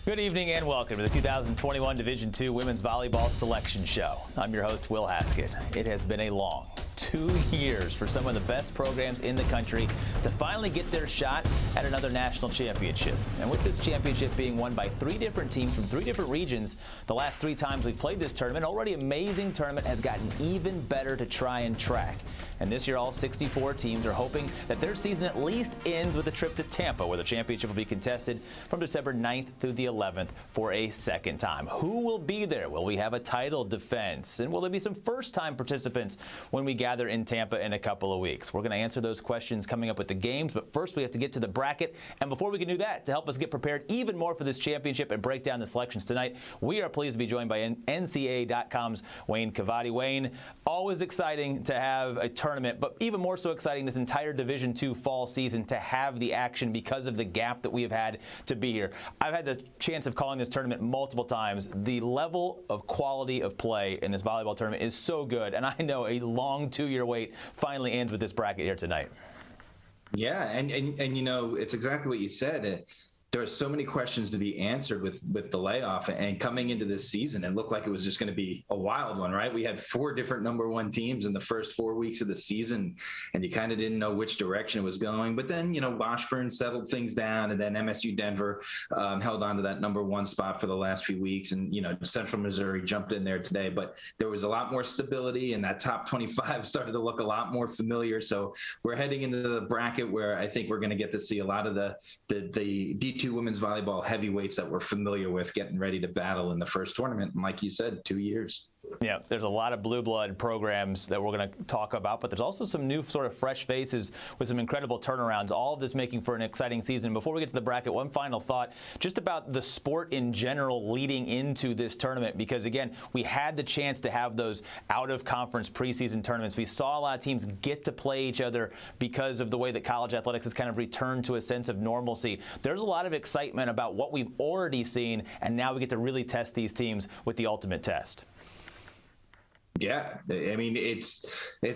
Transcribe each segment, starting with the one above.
Good evening and welcome to the 2021 Division II Women's Volleyball Selection Show. I'm your host, Will Haskett. It has been a long 2 years for some of the best programs in the country to finally get their shot at another national championship. And with this championship being won by 3 different teams from 3 different regions, the last 3 times we've played this tournament, already amazing tournament, has gotten even better to try and track. And this year, all 64 teams are hoping that their season at least ends with a trip to Tampa, where the championship will be contested from December 9th through the 11th for a second time. Who will be there? Will we have a title defense? And will there be some first-time participants when we gather in Tampa in a couple of weeks? We're going to answer those questions coming up with the games, but first we have to get to the bracket. And before we can do that, to help us get prepared even more for this championship and break down the selections tonight, we are pleased to be joined by NCAA.com's Wayne Cavati. Wayne, always exciting to have a tournament, but even more so exciting this entire Division II fall season to have the action because of the gap that we have had to be here. I've had the chance of calling this tournament multiple times. The level of quality of play in this volleyball tournament is so good, and I know a long 2-year wait finally ends with this bracket here tonight. Yeah, and you know, it's exactly what you said. There are so many questions to be answered with the layoff, and coming into this season, it looked like it was just going to be a wild one, right? We had 4 different #1 teams in the first 4 weeks of the season, and you kind of didn't know which direction it was going. But then, you know, Washburn settled things down, and then Msu Denver held on to that #1 spot for the last few weeks, and, you know, Central Missouri jumped in there today. But there was a lot more stability, and that top 25 started to look a lot more familiar. So we're heading into the bracket where I think we're going to get to see a lot of the D2 women's volleyball heavyweights that we're familiar with getting ready to battle in the first tournament. And like you said, 2 years. Yeah, there's a lot of blue blood programs that we're going to talk about, but there's also some new sort of fresh faces with some incredible turnarounds. All of this making for an exciting season. Before we get to the bracket, one final thought just about the sport in general leading into this tournament, because again, we had the chance to have those out-of-conference preseason tournaments. We saw a lot of teams get to play each other because of the way that college athletics has kind of returned to a sense of normalcy. There's a lot of excitement about what we've already seen, and now we get to really test these teams with the ultimate test. Yeah, I mean, it's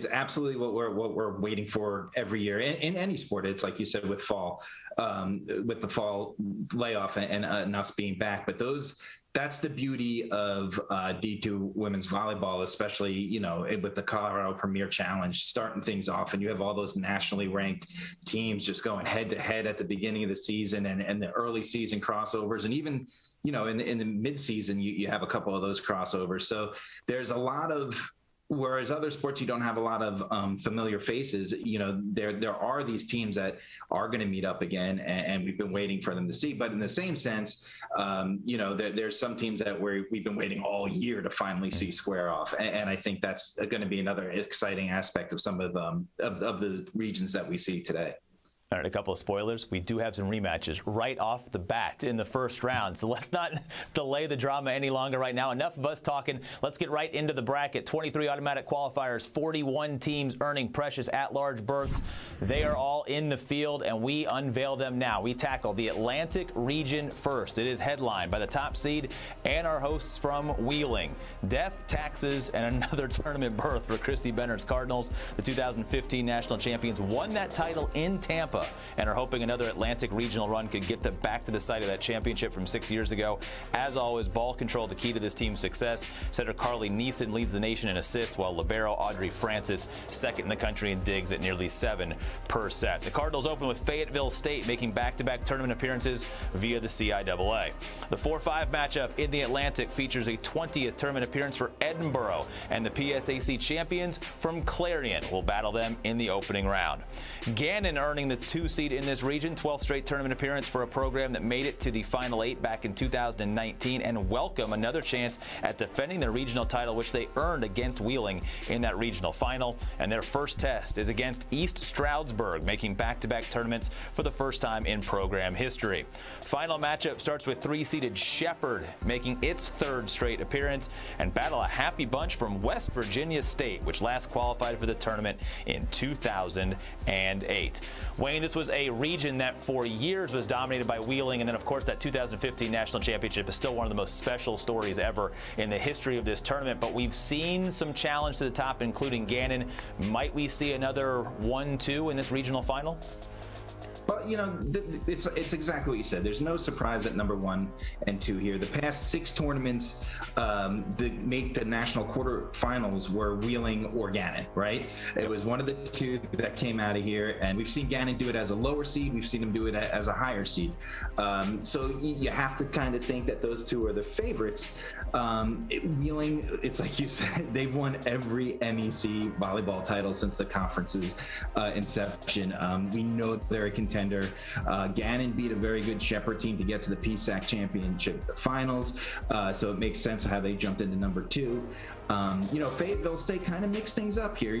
absolutely what we're waiting for every year in any sport. It's like you said with the fall layoff and us being back. But that's the beauty of D2 women's volleyball, especially, you know, with the Colorado Premier Challenge starting things off, and you have all those nationally ranked teams just going head to head at the beginning of the season and the early season crossovers, and even, you know, in the mid-season, you have a couple of those crossovers. So there's a lot of, whereas other sports, you don't have a lot of familiar faces, you know, there are these teams that are going to meet up again, and we've been waiting for them to see. But in the same sense, you know, there's some teams that we've been waiting all year to finally see square off. And I think that's going to be another exciting aspect of some of the regions that we see today. All right, a couple of spoilers. We do have some rematches right off the bat in the first round. So let's not delay the drama any longer right now. Enough of us talking. Let's get right into the bracket. 23 automatic qualifiers, 41 teams earning precious at-large berths. They are all in the field, and we unveil them now. We tackle the Atlantic region first. It is headlined by the top seed and our hosts from Wheeling. Death, taxes, and another tournament berth for Christy Benner's Cardinals. The 2015 national champions won that title in Tampa and are hoping another Atlantic regional run could get them back to the site of that championship from 6 years ago. As always, ball control the key to this team's success. Setter Carly Neeson leads the nation in assists, while libero Audrey Francis second in the country in digs at nearly 7 per set. The Cardinals open with Fayetteville State making back-to-back tournament appearances via the CIAA. The 4-5 matchup in the Atlantic features a 20th tournament appearance for Edinburgh, and the PSAC champions from Clarion will battle them in the opening round. Gannon earning the 2 seed in this region, 12th straight tournament appearance for a program that made it to the Final 8 back in 2019, and welcome another chance at defending their regional title, which they earned against Wheeling in that regional final. And their first test is against East Stroudsburg, making back-to-back tournaments for the first time in program history. Final matchup starts with 3-seeded Shepherd making its 3rd straight appearance and battle a happy bunch from West Virginia State, which last qualified for the tournament in 2008. Wayne, this was a region that for years was dominated by Wheeling, and then of course that 2015 national championship is still one of the most special stories ever in the history of this tournament. But we've seen some challenge to the top, including Gannon. Might we see another 1-2 in this regional final? Well, Well, it's exactly what you said. There's no surprise at number 1 and 2 here. The past 6 tournaments that make the national quarterfinals were Wheeling or Gannon, right? It was one of the 2 that came out of here, and we've seen Gannon do it as a lower seed. We've seen him do it as a higher seed. So you have to kind of think that those 2 are the favorites. Wheeling, it's like you said, they've won every MEC volleyball title since the conference's inception. We know they're a contender. Gannon beat a very good Shepherd team to get to the PSAC championship finals, so it makes sense how they jumped into number 2. Fayetteville State kind of mixed things up here,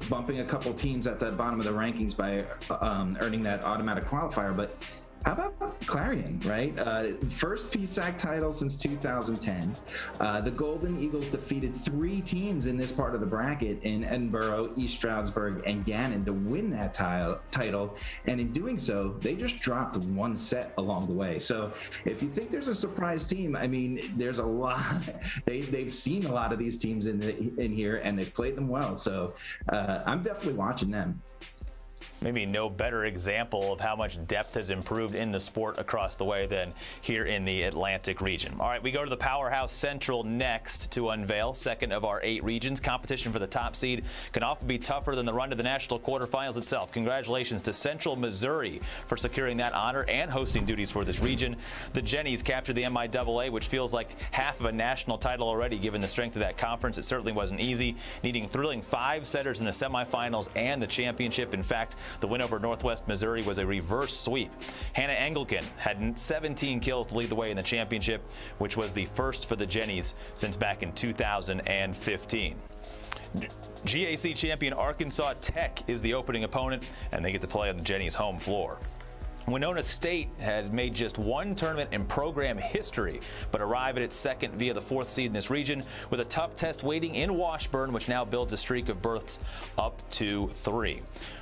bumping a couple teams at the bottom of the rankings by earning that automatic qualifier, but how about Clarion, right? First PSAC title since 2010. The Golden Eagles defeated 3 teams in this part of the bracket in Edinburgh, East Stroudsburg, and Gannon to win that title. And in doing so, they just dropped 1 set along the way. So if you think there's a surprise team, I mean, there's a lot. They've seen a lot of these teams in here, and they've played them well. So I'm definitely watching them. Maybe no better example of how much depth has improved in the sport across the way than here in the Atlantic region. All right, we go to the Powerhouse Central next to unveil 2nd of our 8 regions. Competition for the top seed can often be tougher than the run to the national quarterfinals itself. Congratulations to Central Missouri for securing that honor and hosting duties for this region. The Jennies captured the MIAA, which feels like half of a national title already given the strength of that conference. It certainly wasn't easy, needing thrilling 5-setters in the semifinals and the championship. In fact, the win over Northwest Missouri was a reverse sweep. Hannah Engelken had 17 kills to lead the way in the championship, which was the first for the Jennies since back in 2015. GAC champion Arkansas Tech is the opening opponent, and they get to play on the Jennies' home floor. Winona State has made just 1 tournament in program history, but arrive at its 2nd via the 4th seed in this region with a tough test waiting in Washburn, which now builds a streak of berths up to 3.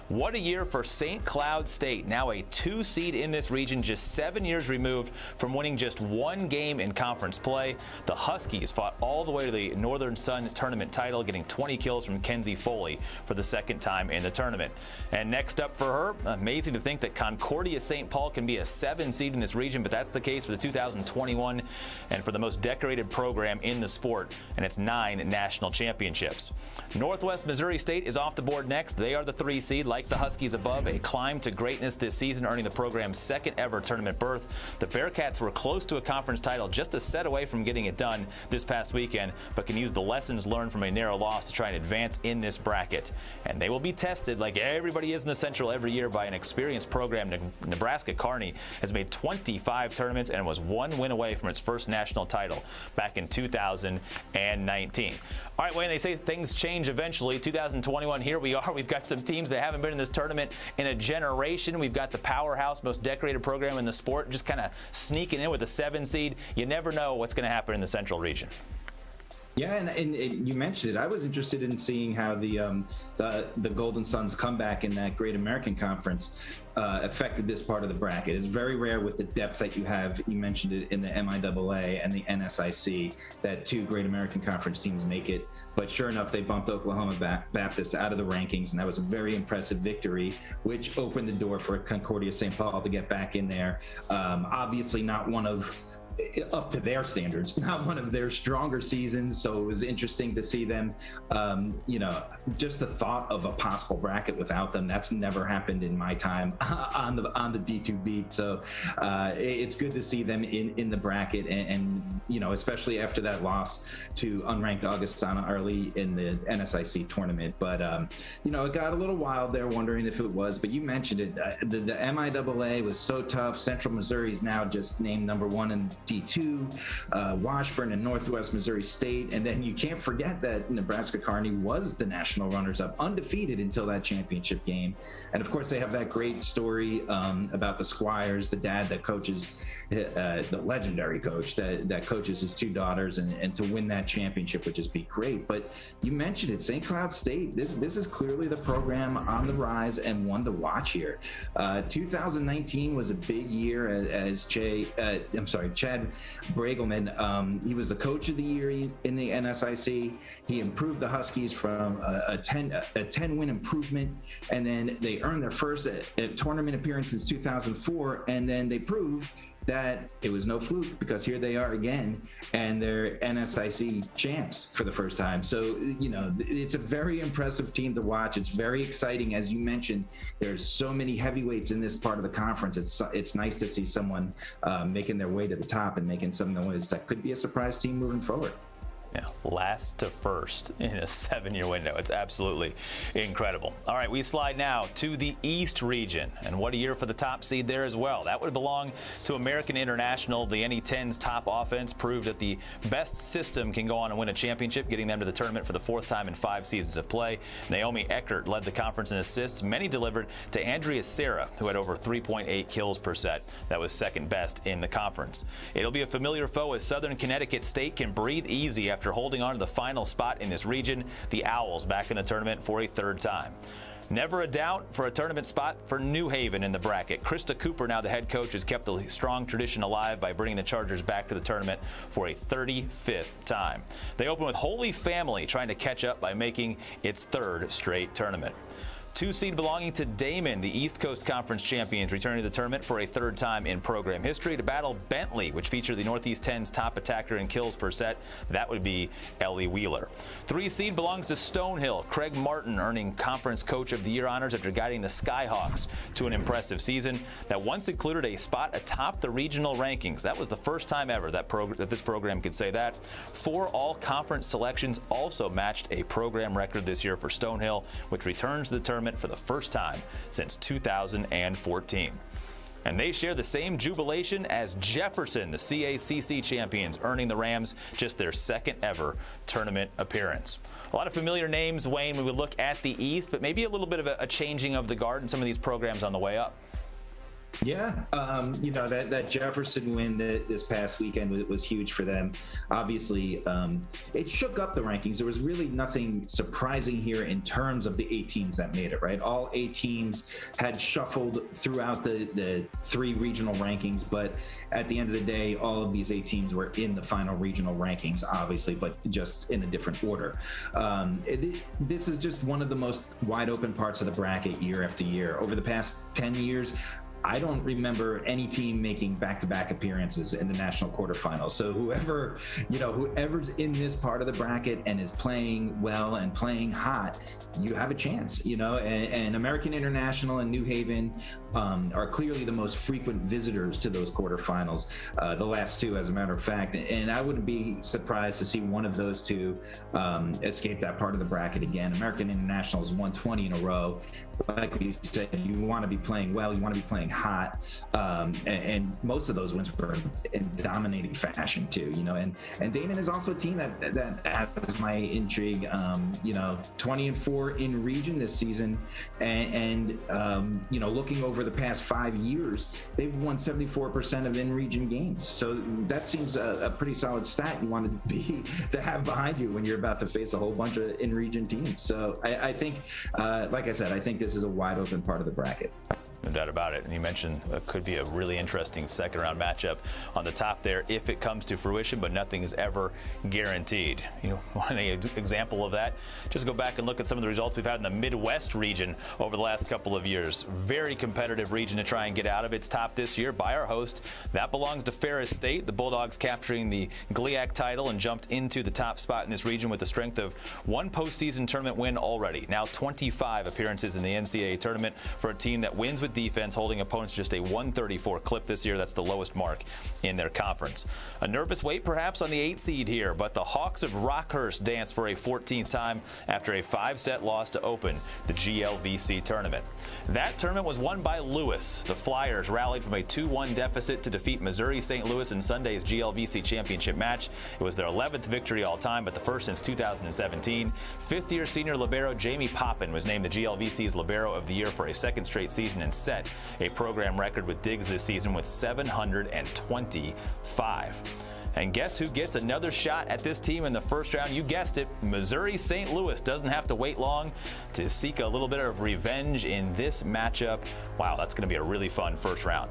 What a year for St. Cloud State, now a 2 seed in this region, just 7 years removed from winning just 1 game in conference play. The Huskies fought all the way to the Northern Sun tournament title, getting 20 kills from Kenzie Foley for the 2nd time in the tournament. And next up for her, amazing to think that Concordia St Paul can be a 7 seed in this region, but that's the case for the 2021 and for the most decorated program in the sport, and its 9 national championships. Northwest Missouri State is off the board next. They are the 3 seed. Like the Huskies above, a climb to greatness this season, earning the program's 2nd ever tournament berth. The Bearcats were close to a conference title, just a set away from getting it done this past weekend, but can use the lessons learned from a narrow loss to try and advance in this bracket. And they will be tested, like everybody is in the Central every year, by an experienced program. Nebraska Kearney has made 25 tournaments and was 1 win away from its first national title back in 2019. All right, Wayne, they say things change eventually. 2021, here we are. We've got some teams that haven't been in this tournament in a generation. We've got the Powerhouse, most decorated program in the sport, just kind of sneaking in with a 7 seed. You never know what's going to happen in the Central region. Yeah, and you mentioned it. I was interested in seeing how the Golden Suns comeback in that Great American Conference affected this part of the bracket. It's very rare with the depth that you have. You mentioned it in the MIAA and the NSIC that 2 Great American Conference teams make it. But sure enough, they bumped Oklahoma Baptist out of the rankings, and that was a very impressive victory, which opened the door for Concordia St Paul to get back in there. Obviously not one of up to their standards, not one of their stronger seasons. So it was interesting to see them, just the thought of a possible bracket without them, that's never happened in my time on the D2 beat. So it's good to see them in the bracket and especially after that loss to unranked Augustana early in the NSIC tournament. But, it got a little wild there, wondering if it was, but you mentioned it. The MIAA was so tough. Central Missouri is now just named number 1 in D2, Washburn and Northwest Missouri State. And then you can't forget that Nebraska Kearney was the national runners-up, undefeated until that championship game. And of course, they have that great story about the Squires, the dad that coaches, the legendary coach that coaches his 2 daughters, and to win that championship would just be great. But you mentioned it, St. Cloud State, this is clearly the program on the rise and one to watch here. 2019 was a big year as Chad Chad Bragelman. He was the coach of the year in the NSIC. He improved the Huskies from a 10-win improvement, and then they earned their first tournament appearance since 2004, and then they proved that it was no fluke, because here they are again, and they're NSIC champs for the first time. So, it's a very impressive team to watch. It's very exciting. As you mentioned, there's so many heavyweights in this part of the conference. It's nice to see someone making their way to the top and making some noise that could be a surprise team moving forward. Yeah, last to first in a 7-year window. It's absolutely incredible. All right, we slide now to the East region, and what a year for the top seed there as well. That would belong to American International. The NE10's top offense proved that the best system can go on and win a championship, getting them to the tournament for the 4th time in 5 seasons of play. Naomi Eckert led the conference in assists. Many delivered to Andrea Serra, who had over 3.8 kills per set. That was second best in the conference. It'll be a familiar foe as Southern Connecticut State can breathe easy after holding on to the final spot in this region. The Owls back in the tournament for a 3rd time. Never a doubt for a tournament spot for New Haven in the bracket. Krista Cooper, now the head coach, has kept the strong tradition alive by bringing the Chargers back to the tournament for a 35th time. They open with Holy Family trying to catch up by making its 3rd straight tournament. 2 seed belonging to Damon, the East Coast Conference champions, returning to the tournament for a 3rd time in program history to battle Bentley, which featured the Northeast 10's top attacker in kills per set. That would be Ellie Wheeler. 3 seed belongs to Stonehill. Craig Martin earning Conference Coach of the Year honors after guiding the Skyhawks to an impressive season that once included a spot atop the regional rankings. That was the first time ever that this program could say that. 4 all-conference selections also matched a program record this year for Stonehill, which returns to the tournament for the first time since 2014. And they share the same jubilation as Jefferson, the CACC champions, earning the Rams just their 2nd ever tournament appearance. A lot of familiar names, Wayne. We would look at the East, but maybe a little bit of a changing of the guard in some of these programs on the way up. Yeah, that Jefferson win this past weekend was huge for them. Obviously, it shook up the rankings. There was really nothing surprising here in terms of the 8 teams that made it, right? All 8 teams had shuffled throughout the 3 regional rankings, but at the end of the day, all of these 8 teams were in the final regional rankings, obviously, but just in a different order. This is just one of the most wide open parts of the bracket year after year. Over the past 10 years, I don't remember any team making back-to-back appearances in the national quarterfinals. So whoever's in this part of the bracket and is playing well and playing hot, you have a chance, and American International and New Haven are clearly the most frequent visitors to those quarterfinals, the last 2, as a matter of fact. And I wouldn't be surprised to see one of those 2 escape that part of the bracket again. American International has won 20 in a row. Like you said, you want to be playing well, you want to be playing hot, and most of those wins were in dominating fashion too, and Damon is also a team that has my intrigue, 20-4 in region this season, and looking over the past 5 years, they've won 74% of in-region games. So that seems a pretty solid stat you want to have behind you when you're about to face a whole bunch of in-region teams. So I think, like I said, I think this is a wide open part of the bracket. No doubt about it. And you mentioned it could be a really interesting 2nd round matchup on the top there if it comes to fruition, but nothing is ever guaranteed. Want an example of that? Just go back and look at some of the results we've had in the Midwest region over the last couple of years. Very competitive region to try and get out of. It's topped this year by our host. That belongs to Ferris State. The Bulldogs capturing the GLIAC title and jumped into the top spot in this region with the strength of 1 postseason tournament win already. Now 25 appearances in the NCAA tournament for a team that wins with defense, holding opponents just a 134 clip this year. That's the lowest mark in their conference. A nervous wait perhaps on the 8 seed here, but the Hawks of Rockhurst dance for a 14th time after a 5-set loss to open the GLVC tournament. That tournament was won by Lewis. The Flyers rallied from a 2-1 deficit to defeat Missouri St. Louis in Sunday's GLVC championship match. It was their 11th victory all time, but the first since 2017. 5th-year senior libero Jamie Poppin was named the GLVC's libero of the year for a 2nd straight season and set a program record with digs this season with 725. And guess who gets another shot at this team in the first round? You guessed it, Missouri St. Louis doesn't have to wait long to seek a little bit of revenge in this matchup. Wow, that's going to be a really fun first round.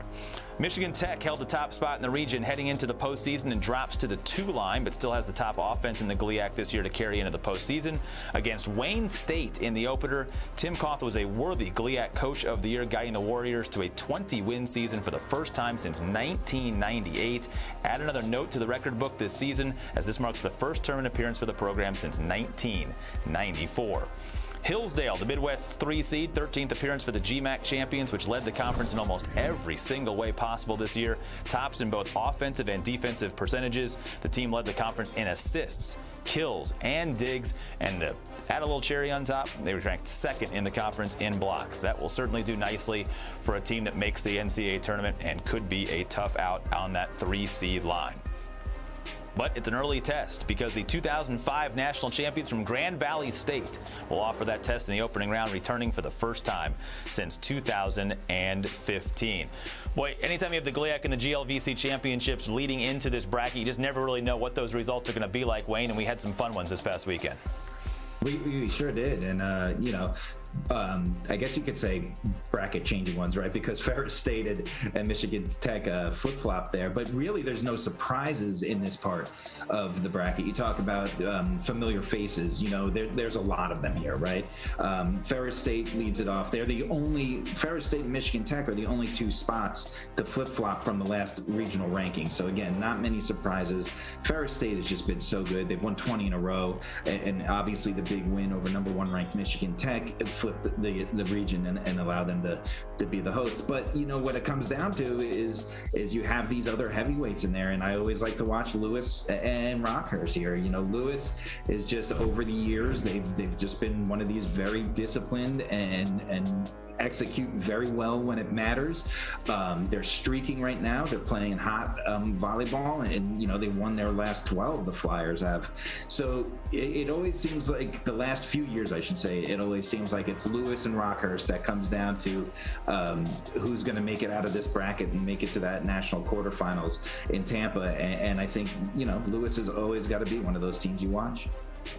Michigan Tech held the top spot in the region heading into the postseason and drops to the 2 line, but still has the top offense in the GLIAC this year to carry into the postseason. Against Wayne State in the opener, Tim Koth was a worthy GLIAC Coach of the Year, guiding the Warriors to a 20-win season for the first time since 1998. Add another note to the record book this season, as this marks the first tournament appearance for the program since 1994. Hillsdale, the Midwest's 3 seed, 13th appearance for the GMAC champions, which led the conference in almost every single way possible this year. Tops in both offensive and defensive percentages. The team led the conference in assists, kills, and digs. And to add a little cherry on top, they were ranked 2nd in the conference in blocks. That will certainly do nicely for a team that makes the NCAA tournament and could be a tough out on that 3 seed line. But it's an early test because the 2005 national champions from Grand Valley State will offer that test in the opening round, returning for the first time since 2015. Boy, anytime you have the GLIAC and the GLVC championships leading into this bracket, you just never really know what those results are going to be like, Wayne, and we had some fun ones this past weekend. We sure did. And, I guess you could say bracket changing ones, right? Because Ferris State and Michigan Tech flip-flop there. But really, there's no surprises in this part of the bracket. You talk about familiar faces. There's a lot of them here, right? Ferris State leads it off. Ferris State and Michigan Tech are the only 2 spots to flip-flop from the last regional ranking. So again, not many surprises. Ferris State has just been so good. They've won 20 in a row. And obviously the big win over number 1 ranked Michigan Tech flipped the region and allowed them to be the host. But what it comes down to is you have these other heavyweights in there, and I always like to watch Lewis and Rockhurst here. Lewis is just, over the years, they've just been one of these very disciplined and execute very well when it matters. They're streaking right now. They're playing hot volleyball, and they won their last 12, the Flyers have. So it always seems like, the last few years I should say, it always seems like it's Lewis and Rockhurst that comes down to who's going to make it out of this bracket and make it to that national quarterfinals in Tampa. And I think Lewis has always got to be one of those teams you watch.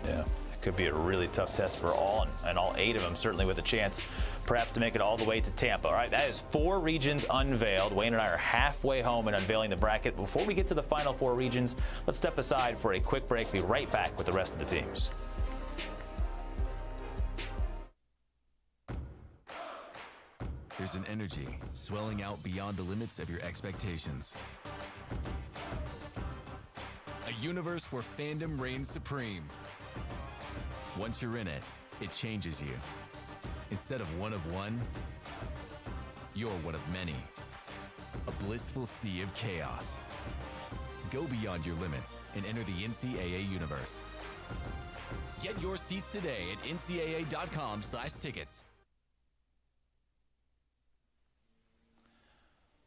Yeah, it could be a really tough test for all, and all 8 of them certainly with a chance perhaps to make it all the way to Tampa. All right, that is 4 regions unveiled. Wayne and I are halfway home in unveiling the bracket. Before we get to the final 4 regions, let's step aside for a quick break. Be right back with the rest of the teams. There's an energy swelling out beyond the limits of your expectations. A universe where fandom reigns supreme. Once you're in it, it changes you. Instead of one of one, you're one of many. A blissful sea of chaos. Go beyond your limits and enter the NCAA universe. Get your seats today at ncaa.com/tickets.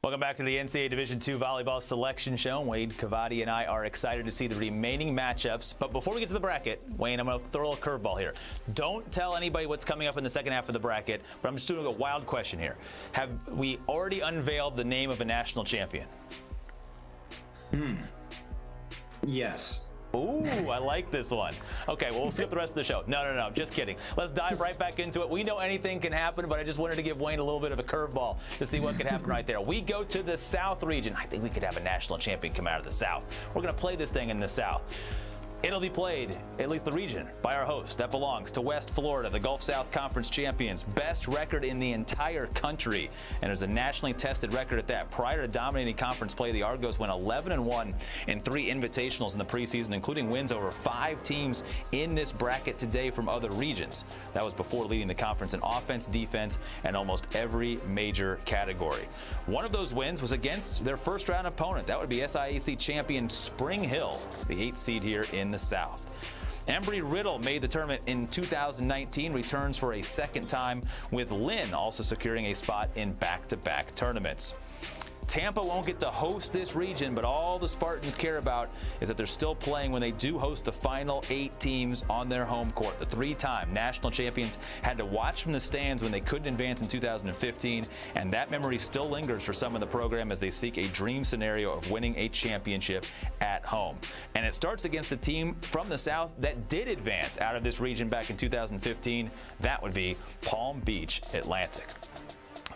Welcome back to the NCAA Division II Volleyball Selection Show. Wade Cavati and I are excited to see the remaining matchups. But before we get to the bracket, Wayne, I'm going to throw a curveball here. Don't tell anybody what's coming up in the second half of the bracket, but I'm just doing a wild question here. Have we already unveiled the name of a national champion? Yes. Ooh, I like this one. Okay, well, we'll skip the rest of the show. No, just kidding. Let's dive right back into it. We know anything can happen, but I just wanted to give Wayne a little bit of a curveball to see what could happen right there. We go to the South region. I think we could have a national champion come out of the South. We're going to play this thing in the South. It'll be played, at least the region, by our host. That belongs to West Florida, the Gulf South Conference champions. Best record in the entire country, and there's a nationally tested record at that. Prior to dominating conference play, the Argos went 11-1 in 3 invitationals in the preseason, including wins over 5 teams in this bracket today from other regions. That was before leading the conference in offense, defense, and almost every major category. One of those wins was against their first-round opponent. That would be SIAC champion Spring Hill, the 8th seed here in the South. Embry Riddle made the tournament in 2019, returns for a second time, with Lynn also securing a spot in back-to-back tournaments. Tampa won't get to host this region, but all the Spartans care about is that they're still playing when they do host the final 8 teams on their home court. The 3-time national champions had to watch from the stands when they couldn't advance in 2015, and that memory still lingers for some of the program as they seek a dream scenario of winning a championship at home. And it starts against the team from the South that did advance out of this region back in 2015. That would be Palm Beach Atlantic.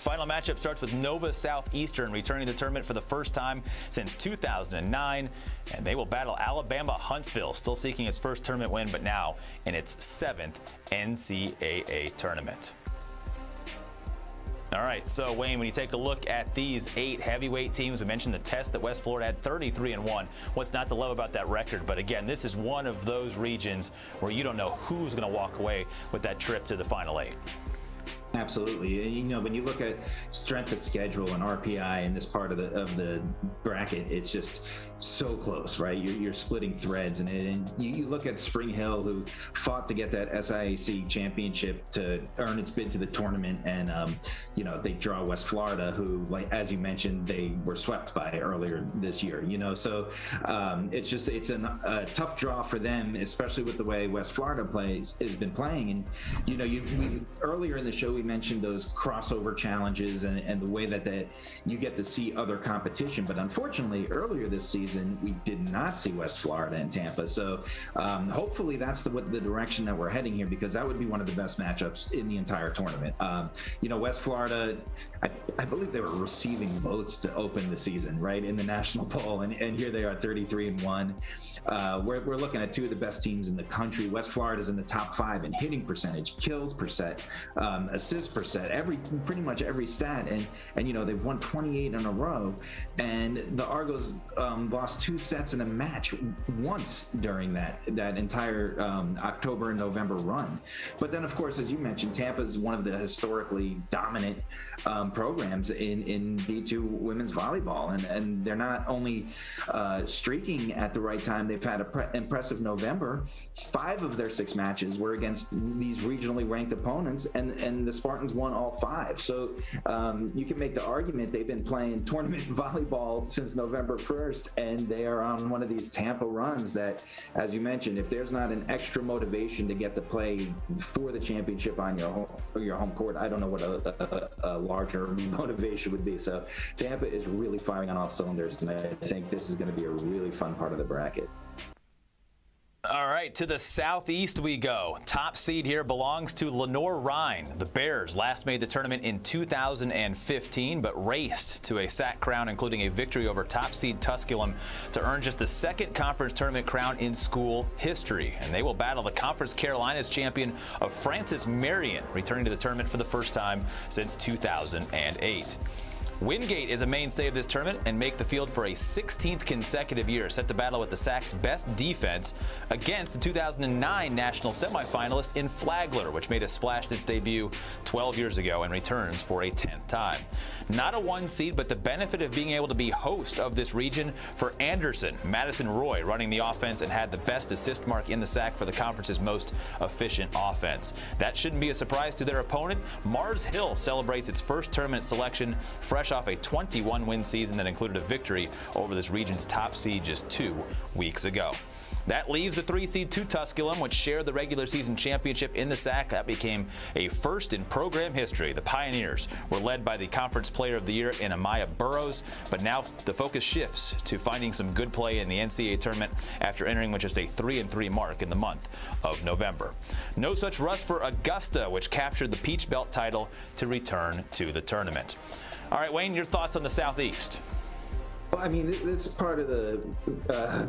Final matchup starts with Nova Southeastern returning to the tournament for the first time since 2009, and they will battle Alabama Huntsville, still seeking its first tournament win, but now in its 7th NCAA tournament. All right, so Wayne, when you take a look at these 8 heavyweight teams, we mentioned the test that West Florida had 33-1. What's not to love about that record? But again, this is one of those regions where you don't know who's going to walk away with that trip to the Final 8. Absolutely. You know, when you look at strength of schedule and RPI in this part of the bracket, it's just so close, right? You're splitting threads, and you look at Spring Hill, who fought to get that SIAC championship to earn its bid to the tournament, and you know, they draw West Florida, who, like as you mentioned, they were swept by earlier this year. You know, so it's a tough draw for them, especially with the way West Florida has been playing. And you know, we earlier in the show we mentioned those crossover challenges and the way that you get to see other competition, but unfortunately earlier this season we did not see West Florida and Tampa. So hopefully that's the direction that we're heading here, because that would be one of the best matchups in the entire tournament. You know, West Florida, I believe they were receiving votes to open the season, right, in the national poll, and here they are 33-1. We're looking at 2 of the best teams in the country. West Florida's in the top 5 in hitting percentage, kills percent, assist percent, pretty much every stat, and you know, they've won 28 in a row, and the Argos lost 2 sets in a match once during that entire October and November run. But then, of course, as you mentioned, Tampa is one of the historically dominant programs in D2 women's volleyball, and they're not only streaking at the right time, they've had an impressive November. 5 of their 6 matches were against these regionally ranked opponents, and the Spartans won all 5. So you can make the argument they've been playing tournament volleyball since November 1st, and they are on one of these Tampa runs that, as you mentioned, if there's not an extra motivation to get to play for the championship on your home court, I don't know what a larger motivation would be. So Tampa is really firing on all cylinders, and I think this is going to be a really fun part of the bracket. All right, to the southeast we go. Top seed here belongs to Lenoir-Rhyne. The Bears last made the tournament in 2015, but raced to a SAC crown, including a victory over top seed Tusculum, to earn just the 2nd conference tournament crown in school history. And they will battle the Conference Carolinas champion of Francis Marion, returning to the tournament for the first time since 2008. Wingate is a mainstay of this tournament and make the field for a 16th consecutive year, set to battle with the SAC's best defense against the 2009 national semifinalist in Flagler, which made a splash in its debut 12 years ago and returns for a 10th time. Not a 1 seed, but the benefit of being able to be host of this region for Anderson. Madison Roy running the offense and had the best assist mark in the SAC for the conference's most efficient offense. That shouldn't be a surprise to their opponent. Mars Hill celebrates its first tournament selection, fresh off a 21-win season that included a victory over this region's top seed just 2 weeks ago. That leaves the 3 seed to Tusculum, which shared the regular season championship in the SAC. That became a first in program history. The Pioneers were led by the Conference Player of the Year in Amaya Burrows, but now the focus shifts to finding some good play in the NCAA tournament after entering with just a 3-3 mark in the month of November. No such rust for Augusta, which captured the Peach Belt title to return to the tournament. All right, Wayne, your thoughts on the Southeast? Well, I mean, this part of the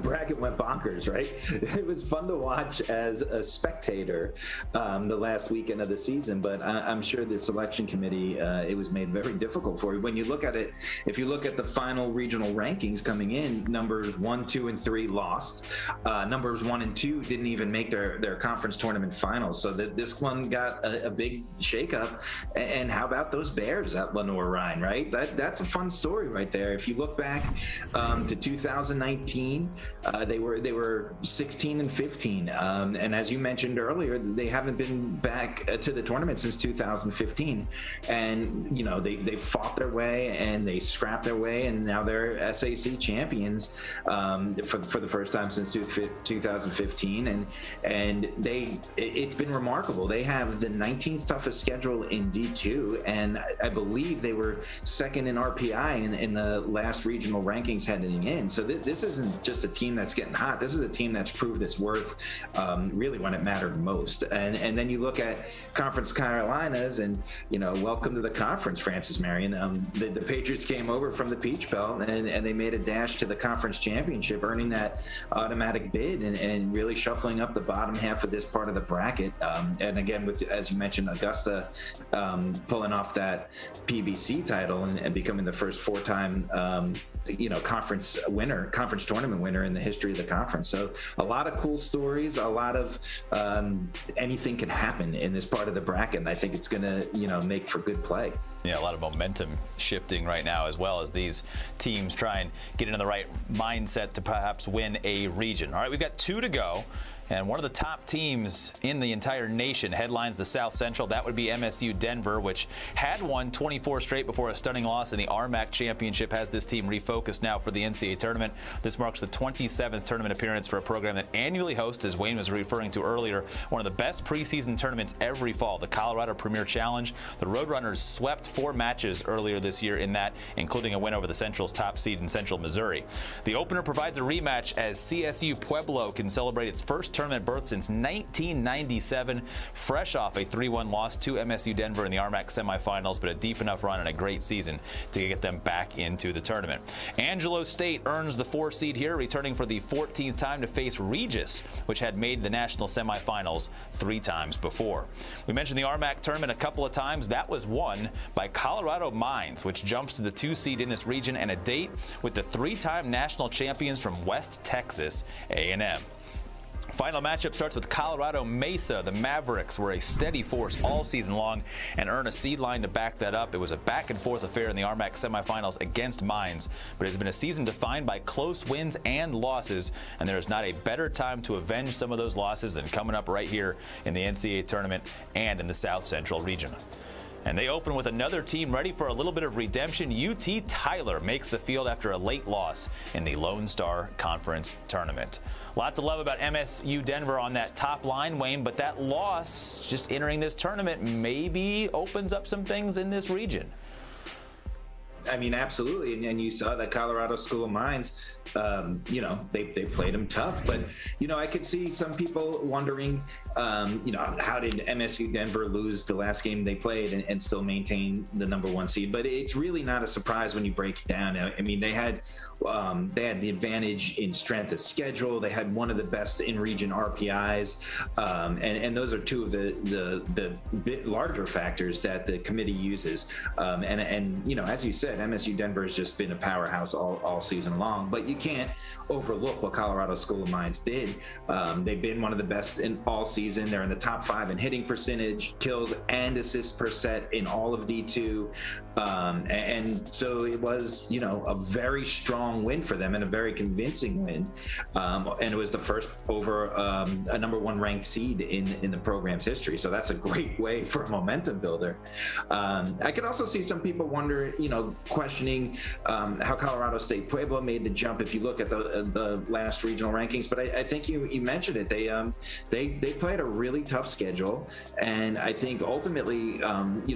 bracket went bonkers, right? It was fun to watch as a spectator the last weekend of the season, but I'm sure the selection committee, it was made very difficult for you. When you look at it, if you look at the final regional rankings coming in, numbers 1, 2, and 3 lost. Numbers 1 and 2 didn't even make their conference tournament finals. So this one got a big shakeup. And how about those Bears at Lenoir-Rhyne, right? That's a fun story right there. If you look back to 2019, they were 16 and 15, and as you mentioned earlier, they haven't been back to the tournament since 2015. And you know, they fought their way and they scrapped their way, and now they're SAC champions for the first time since 2015. And it's been remarkable. They have the 19th toughest schedule in D2, and I believe they were 2nd in RPI in the last regional regional rankings heading in. So this isn't just a team that's getting hot. This is a team that's proved its worth really when it mattered most. And then you look at Conference Carolinas, and welcome to the conference, Francis Marion. The Patriots came over from the Peach Belt, and they made a dash to the conference championship, earning that automatic bid and really shuffling up the bottom half of this part of the bracket. And again, with, as you mentioned, Augusta pulling off that PBC title and becoming the first four-time conference tournament winner in the history of the conference. So a lot of cool stories, a lot of anything can happen in this part of the bracket, and I think it's going to make for good play. Yeah, a lot of momentum shifting right now, as well as these teams try and get into the right mindset to perhaps win a region. All right, we've got 2 to go. And one of the top teams in the entire nation headlines the South Central. That would be Msu Denver, which had won 24 straight before a stunning loss in the RMAC championship. Has this team refocused now for the NCAA tournament. This marks the 27th tournament appearance for a program that annually hosts, as Wayne was referring to earlier, one of the best preseason tournaments every fall, the Colorado Premier Challenge. The Roadrunners swept 4 matches earlier this year in that, including a win over the Central's top seed in Central Missouri. The opener provides a rematch as CSU Pueblo can celebrate its first tournament berth since 1997, fresh off a 3-1 loss to Msu Denver in the RMAC semifinals, but a deep enough run and a great season to get them back into the tournament. Angelo State earns the 4 seed here, returning for the 14th time to face Regis, which had made the national semifinals 3 times before. We mentioned the RMAC tournament a couple of times. That was won by Colorado Mines, which jumps to the 2 seed in this region, and a date with the 3-time national champions from West Texas A&M. Final matchup starts with Colorado Mesa. The Mavericks were a steady force all season long and earn a seed line to back that up. It was a back-and-forth affair in the RMAC semifinals against Mines, but it has been a season defined by close wins and losses, and there is not a better time to avenge some of those losses than coming up right here in the NCAA tournament and in the South Central region. And they open with another team ready for a little bit of redemption. UT Tyler makes the field after a late loss in the Lone Star Conference tournament. A lot to love about Msu Denver on that top line, Wayne, but that loss just entering this tournament maybe opens up some things in this region. I mean, absolutely. And you saw that Colorado School of Mines, they played them tough. But, I could see some people wondering, how did Msu Denver lose the last game they played and still maintain the #1 seed? But it's really not a surprise when you break it down. I mean, they had the advantage in strength of schedule. They had one of the best in-region RPIs. And those are 2 of the bit larger factors that the committee uses. And as you said, MSU Denver has just been a powerhouse all season long, but you can't overlook what Colorado School of Mines did. They've been one of the best in all season. They're in the top 5 in hitting percentage, kills, and assists per set in all of D2. And so it was, a very strong win for them and a very convincing win. And it was the first over a #1 ranked seed in the program's history. So that's a great way for a momentum builder. I could also see some people wonder, questioning how Colorado State Pueblo made the jump if you look at the last regional rankings. But I think you mentioned it. They played a really tough schedule, and I think ultimately,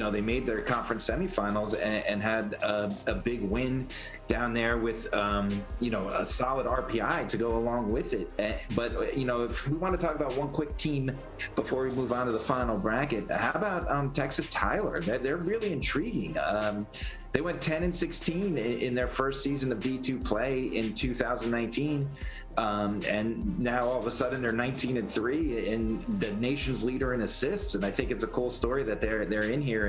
they made their conference semifinals and had a big win down there with a solid RPI to go along with it. But if we want to talk about one quick team before we move on to the final bracket, how about Texas Tyler? They're really intriguing. They went 10-16 in their first season of D2 play in 2019, and now all of a sudden they're 19-3 and the nation's leader in assists. And I think it's a cool story that they're in here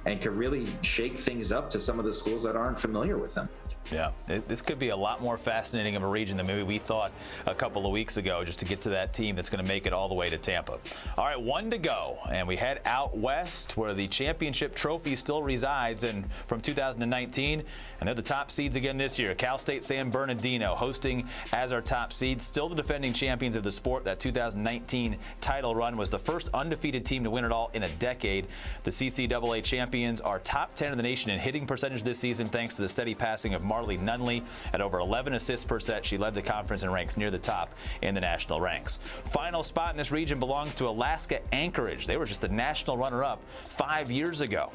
and can really shake things up to some of the schools that aren't familiar with them. Yeah, this could be a lot more fascinating of a region than maybe we thought a couple of weeks ago, just to get to that team that's going to make it all the way to Tampa. All right, 1 to go, and we head out west where the championship trophy still resides, and from 2019, and they're the top seeds again this year. Cal State San Bernardino hosting as our top top seed, still the defending champions of the sport. That 2019 title run was the first undefeated team to win it all in a decade. The CCAA champions are top 10 in the nation in hitting percentage this season, thanks to the steady passing of Marley Nunley. At over 11 assists per set, she led the conference and ranks near the top in the national ranks. Final spot in this region belongs to Alaska Anchorage. They were just the national runner-up 5 years ago.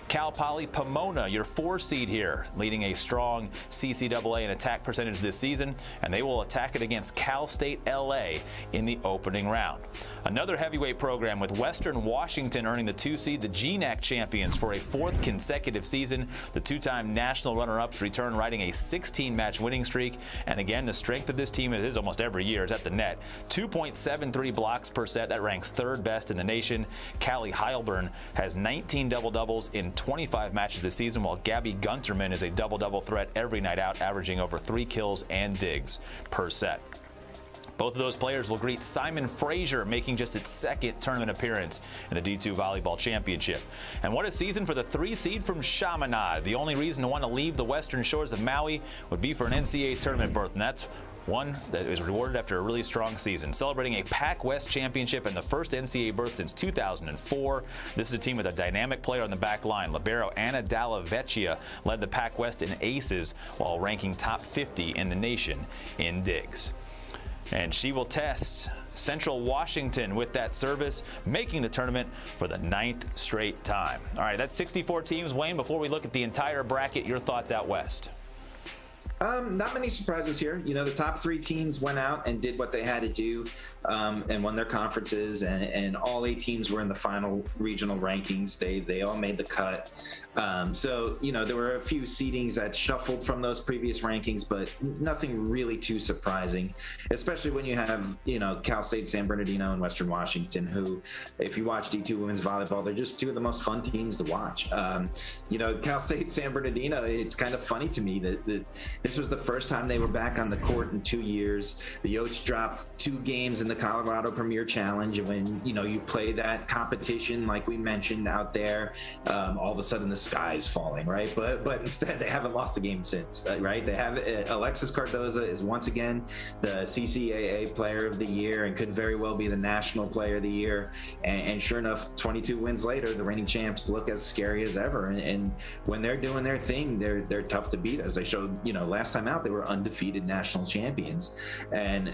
Cal Poly Pomona, your 4 seed here, leading a strong CCAA in attack percentage this season, and they will attack it against Cal State LA in the opening round. Another heavyweight program with Western Washington earning the 2 seed, the GNAC champions for a 4th consecutive season. The 2-time national runner-ups return riding a 16-match winning streak, and again, the strength of this team, it is almost every year, is at the net. 2.73 blocks per set, that ranks 3rd best in the nation. Callie Heilburn has 19 double-doubles in 25 matches this season, while Gabby Gunterman is a double-double threat every night out, averaging over 3 kills and digs per set. Both of those players will greet Simon Fraser, making just its 2nd tournament appearance in the D2 Volleyball Championship. And what a season for the 3 seed from Chaminade. The only reason to want to leave the western shores of Maui would be for an NCAA tournament berth, and that's one that is rewarded after a really strong season. Celebrating a Pac West championship and the first NCAA berth since 2004. This is a team with a dynamic player on the back line. Libero Anna Dalla Vecchia led the Pac West in aces while ranking top 50 in the nation in digs. And she will test Central Washington with that service, making the tournament for the 9th straight time. All right, that's 64 teams. Wayne, before we look at the entire bracket, your thoughts out west? Not many surprises here. You know, the top 3 teams went out and did what they had to do and won their conferences, and all 8 teams were in the final regional rankings. They all made the cut. So, you know, there were a few seedings that shuffled from those previous rankings, but nothing really too surprising, especially when you have, you know, Cal State San Bernardino and Western Washington, who, if you watch D2 women's volleyball, they're just 2 of the most fun teams to watch. You know, Cal State San Bernardino, it's kind of funny to me that this was the first time they were back on the court in 2 years. The Yotes dropped 2 games in the Colorado Premier Challenge. When, you know, you play that competition, like we mentioned out there, all of a sudden the sky is falling, right? But instead they haven't lost a game since, right? They have Alexis Cardoza is once again the CCAA Player of the Year and could very well be the National Player of the Year. And sure enough, 22 wins later, the reigning champs look as scary as ever. And when they're doing their thing, they're tough to beat. As they showed, you know, last time out, they were undefeated national champions. And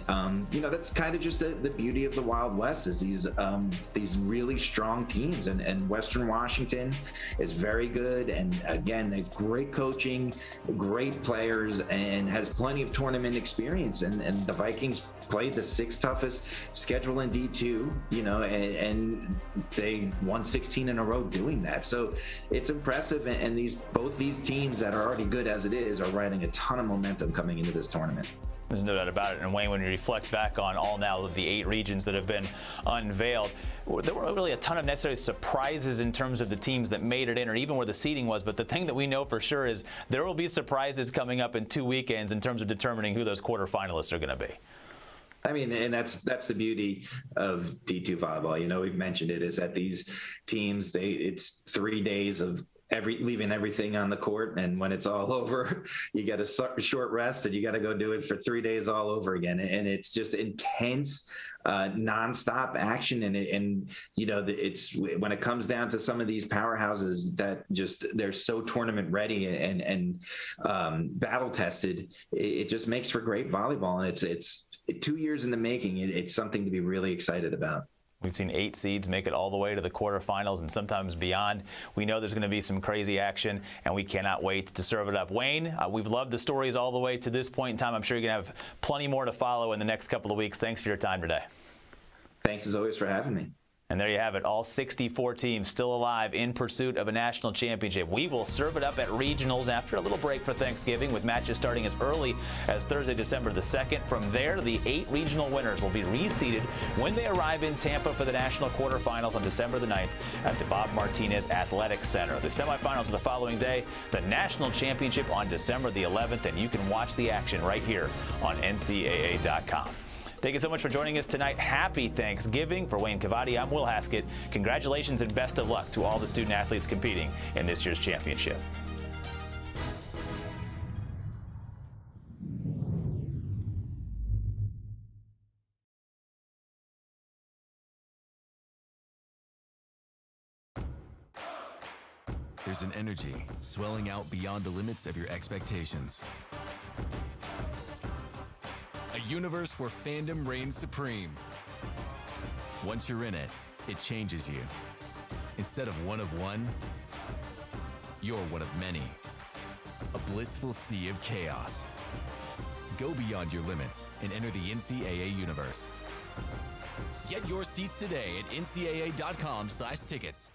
you know, that's kind of just the beauty of the Wild West, is these really strong teams. And Western Washington is very good, and again, they've great coaching, great players, and has plenty of tournament experience. And the Vikings played the 6th toughest schedule in D2, you know, and they won 16 in a row doing that. So it's impressive, and both these teams that are already good as it is are riding a ton of momentum coming into this tournament. There's no doubt about it. And Wayne, when you reflect back on all now of the 8 regions that have been unveiled, there weren't really a ton of necessary surprises in terms of the teams that made it in, or even where the seeding was. But the thing that we know for sure is there will be surprises coming up in 2 weekends in terms of determining who those quarterfinalists are going to be. I mean, and that's the beauty of D2 volleyball. You know, we've mentioned it, is that these teams, it's 3 days of leaving everything on the court, and when it's all over, you get a short rest and you got to go do it for 3 days all over again. And it's just intense, nonstop action. And you know, it's when it comes down to some of these powerhouses that they're so tournament ready and battle tested, it just makes for great volleyball. And it's 2 years in the making. It's something to be really excited about. We've seen 8 seeds make it all the way to the quarterfinals and sometimes beyond. We know there's going to be some crazy action, and we cannot wait to serve it up. Wayne, we've loved the stories all the way to this point in time. I'm sure you're going to have plenty more to follow in the next couple of weeks. Thanks for your time today. Thanks as always for having me. And there you have it, all 64 teams still alive in pursuit of a national championship. We will serve it up at regionals after a little break for Thanksgiving, with matches starting as early as Thursday, December the 2nd. From there, the 8 regional winners will be reseeded when they arrive in Tampa for the national quarterfinals on December the 9th at the Bob Martinez Athletic Center. The semifinals are the following day, the national championship on December the 11th, and you can watch the action right here on NCAA.com. Thank you so much for joining us tonight. Happy Thanksgiving. For Wayne Cavati, I'm Will Haskett. Congratulations and best of luck to all the student athletes competing in this year's championship. There's an energy swelling out beyond the limits of your expectations. A universe where fandom reigns supreme. Once you're in it, it changes you. Instead of one of one, you're one of many. A blissful sea of chaos. Go beyond your limits and enter the NCAA universe. Get your seats today at ncaa.com/tickets.